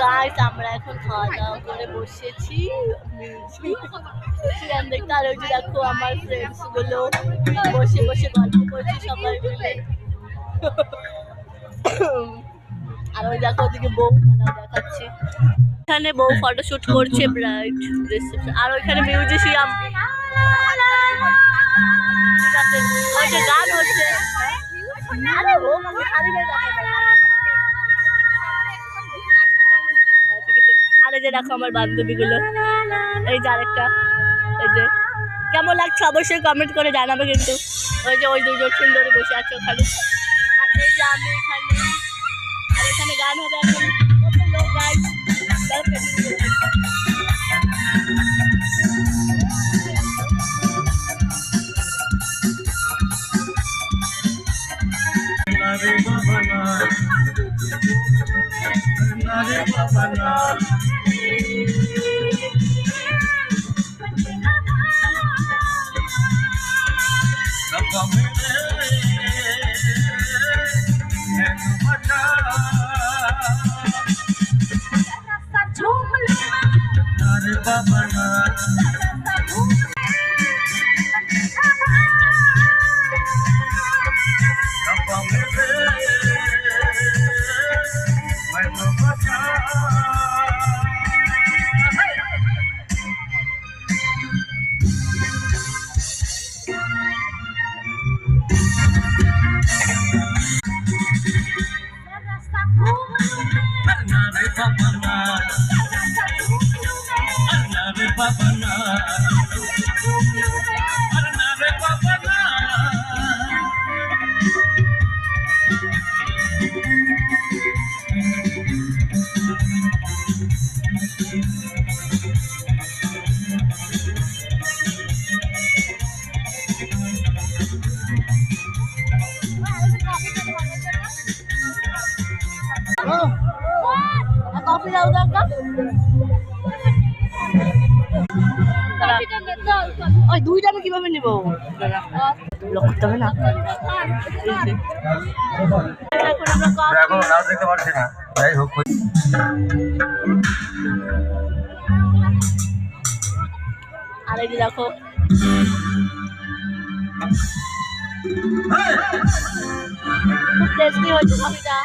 Guys আমরা এখন খাওয়া দাওয়া করে বসেছি দেখতে। আর ওই যে দেখো আমার ফ্রেন্ডস গুলো বসে বসে গল্প করছে সবাই মিলে। আর ওই দেখো ওদিকে বউ দেখাচ্ছি, এখানে বউ ফটোশুট করছে ব্রাইড রিসেপশন। আর ওইখানে মিউজিশিয়ান ওই যে গান হচ্ছে। আরে ও মানে শাড়ি গায়ে দেখা যায়। আরে যে দেখো আমার বান্ধবীগুলো, এই যে আরেকটা, এই যে কেমন লাগছে অবশ্যই কমেন্ট করে জানাবে কিন্তু। ওই যে ওই দুজন সুন্দরী বসে আছে ওখানে, আর এই যে আমি এখানে। আর এখানে গান হবে এখন, কত লোক গাইস। কফি দাও দাও। ওই দুইটা আমি কিভাবে নিবো? ব্লক করতে হবে না। এখন নাও দেখতে পাচ্ছি না, যাই হোক। আর এই দেখো খুব টেস্টি হয়েছে কফিটা।